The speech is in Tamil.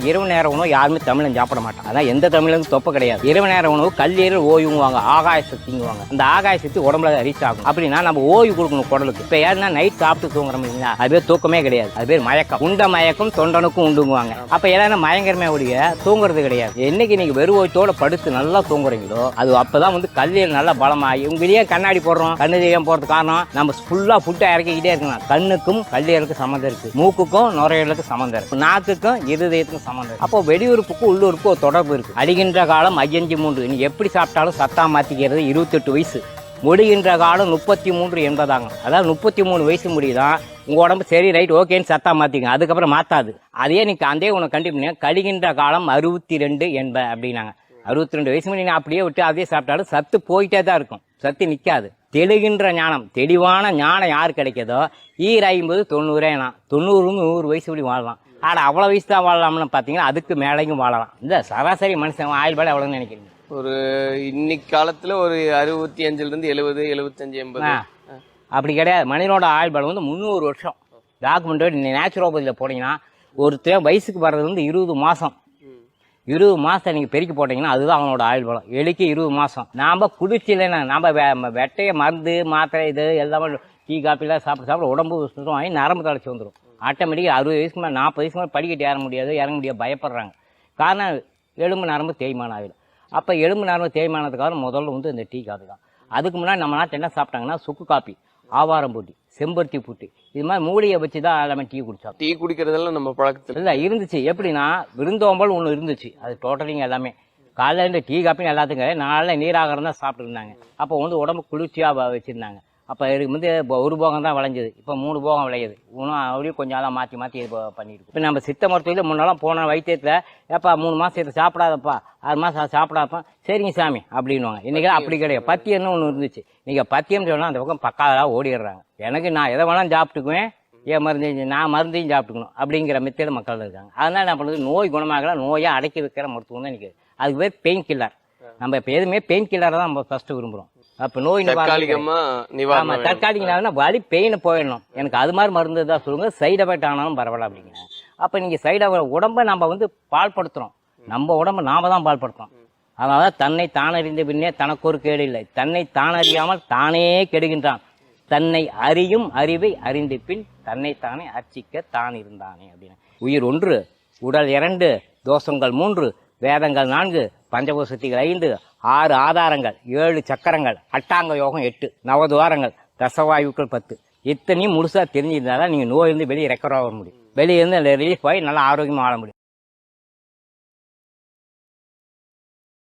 இரவு நேர உணவு யாருமே தமிழன் சாப்பிட மாட்டாங்க. அதான் எந்த தமிழுக்கும் தொப்ப கிடையாது. இரவு நேர உணவு கல்லீரல் ஓய்வுங்குவாங்க, ஆகாய சக்திங்குவாங்க. அந்த ஆகாய சக்தி உடம்புல ரீச் ஆகும். அப்படின்னா நம்ம ஓய்வு கொடுக்கணும் குடலுக்கு. இப்ப யாருன்னா நைட் சாப்பிட்டு தூங்குறோம் இல்லைங்களா, அது பேர் தூக்கமே கிடையாது, அது பேர் மயக்கம். உண்ட மயக்கம் தொண்டனுக்கும் உண்டுங்குவாங்க. அப்ப எல்லாரும் மயங்கரமே ஒழிய தூங்குறது கிடையாது. என்னைக்கு நீங்க வெறும் ஓய்த்தோட படுத்து நல்லா தூங்குறீங்களோ அது அப்பதான் வந்து கல்லீரல் நல்லா பலமாகி. உங்களையே கண்ணாடி போடுறோம், கண்ணு தெரியாம போறது காரணம் நம்ம ஃபுல்லா ஃபுட்டை இறக்கிக்கிட்டே இருக்கணும். கண்ணுக்கும் கல்லீரலுக்கு சம்மந்தம் இருக்கு, மூக்குக்கும் நுரையீரலுக்கு சம்மந்தம் இருக்கு, நாக்குக்கும் இருதயத்துக்கும் சம்மந்தம். அப்போ வெளியூருப்புக்கு உள்ளூருக்கு ஒரு தொடர்பு இருக்கு. அடிகின்ற காலம் 53. நீ எப்படி சாப்பிட்டாலும் சத்தா மாத்திக்கிறது 28 வயசு. முடிகின்ற காலம் 33 என்பதாங்க. அதாவது 33 வயசு முடியுதான் உங்க உடம்பு சரி ரைட் ஓகேன்னு சத்தா மாத்திங்க, அதுக்கப்புறம் மாத்தாது. அதே நீ அதே உனக்கு கண்டிப்பா கழிகின்ற காலம் 62 என்ப அப்படின்னாங்க. 62 வயசு முடி அப்படியே விட்டு அதே சாப்பிட்டாலும் சத்து போயிட்டே தான் இருக்கும், சத்து நிக்காது. தெளிகின்ற ஞானம், தெளிவான ஞானம் யாரு கிடைக்கிறதோ 50 90 100 வயசு இப்படி வாழலாம். ஆனா அவ்வளவு வயசு தான் வாழலாம்னு பாத்தீங்கன்னா அதுக்கு மேலையும் வாழலாம். இந்த சராசரி மனுஷன் ஆயுள் பாடு எவ்வளவுன்னு நினைக்கிறீங்க? ஒரு இன்னைக்கு காலத்துல ஒரு 65 இருந்து 70 75 80 அப்படி கிடையாது. மனிதனோட ஆயுள் பாடு வந்து 300 வருஷம். டாக்குமெண்ட் நேச்சுரோபதியில போனீங்கன்னா ஒருத்தர் வயசுக்கு வர்றது வந்து 20 மாசம். 20 மாசம் நீங்க பெருக்கி போட்டீங்கன்னா அதுதான் அவனோட ஆயுள் பலம். எலிக்கு 20 மாசம். நாம குடிச்சில்லைன்னா நம்ம வெட்டைய மருந்து மாத்திரை இது எல்லாமே டீ காப்பிலாம் சாப்பிட உடம்பு சுத்தம் வாங்கி நரம்பு தளர்ச்சி வந்துடும். ஆட்டோமேட்டிக்காக 60 வயசுக்கு மேலே 40 வயசுக்கு மேலே படிக்கட்டு ஏற முடியாது பயப்படுறாங்க. காரணம் எலும்பு நரம்பு தேய்மானம் ஆகிடும். அப்போ எலும்பு நரம்பு தேய்மானத்துக்காக முதல்ல வந்து இந்த டீ காப்பி தான். அதுக்கு முன்னாடி நம்ம நாட்டில் என்ன சாப்பிட்டாங்கன்னா சுக்கு காப்பி, ஆவாரம் பூட்டி, செம்பருத்தி பூட்டி, இது மாதிரி மூலிகை வச்சு தான் எல்லாமே டீ குடிச்சோம். டீ குடிக்கிறதெல்லாம் நம்ம பழக்கத்தில் இல்லை இருந்துச்சு. எப்படின்னா விருந்தோம்பல் ஒன்று இருந்துச்சு, அது டோட்டலிங்க எல்லாமே. காலையில் இருந்து டீ காப்பின்னு எல்லாத்துக்கும் நாளில் நீராகாரம் தான் சாப்பிட்டு இருந்தாங்க. அப்போ வந்து உடம்பு குளிர்ச்சியாக வச்சுருந்தாங்க. அப்போ இதுக்கு வந்து ஒரு போகம் தான் விளைஞ்சது, இப்போ 3 போகம் விளையுது. இன்னும் அப்படியே கொஞ்சம் அதெல்லாம் மாற்றி இது பண்ணியிருக்கு. இப்போ நம்ம சித்த மருத்துவத்தில் முன்னெல்லாம் போன வைத்தியத்தில் ஏப்பா 3 மாதம் இதை சாப்பிடாதப்பா 6 மாதம் சாப்பிடாதப்பா சரிங்க சாமி அப்படின்வாங்க. இன்றைக்கி அப்படி கிடையாது. பத்தியம்னு ஒன்று இருந்துச்சு. நீங்கள் பத்தியம் சொன்னால் அந்த பக்கம் பக்காவதாக ஓடிடுறாங்க. எனக்கு நான் எதை வேணாலும் சாப்பிட்டுக்குவேன், ஏன் நான் மருந்தையும் சாப்பிட்டுக்கணும் அப்படிங்கிற மெத்தேடு மக்கள் இருக்காங்க. அதனால் என்ன பண்ணுறது, நோய் குணமாகலாம் நோயை அடக்கி வைக்கிற மருத்துவம் தான் நிற்குது. அதுக்கு பேர் பெயின் கில்லர். நம்ம இப்போ எதுவுமே பெயின் கில்லரை தான் நம்ம ஃபர்ஸ்ட் விரும்புகிறோம். அப்போ நோய் தற்காலிகம்னா வலி பெயின் போயிடணும், எனக்கு அது மாதிரி மருந்து தான் சொல்லுங்க, சைடு எஃபெக்ட் ஆனாலும் பரவாயில்ல அப்படிங்க. அப்போ நீங்கள் சைடு உடம்பை நம்ம வந்து பால்படுத்துகிறோம், நம்ம உடம்பை நாம தான் பால்படுத்துறோம். அதனால தன்னை தானறிந்த பின்னே தனக்கு ஒரு கேடு இல்லை, தன்னை தானறியாமல் தானே கெடுகின்றான், தன்னை அறியும் அறிவை அறிந்த பின் தன்னை தானே அர்ச்சிக்க தான் இருந்தானே அப்படின்னு. உயிர் 1, உடல் 2, தோஷங்கள் 3, வேதங்கள் 4, பஞ்சபூசக்திகள் 5, 6 ஆதாரங்கள், 7 சக்கரங்கள், அட்டாங்க யோகம் 8, நவதுவாரங்கள், தசவாயுக்கள் 10. இத்தனையும் முழுசா தெரிஞ்சிருந்தாதான் நீங்க நோயிலிருந்து வெளியே ரெக்கவர் ஆக முடியும். வெளியே இருந்து ரிலீஃப் ஆகி நல்லா ஆரோக்கியமா வாழ முடியும்.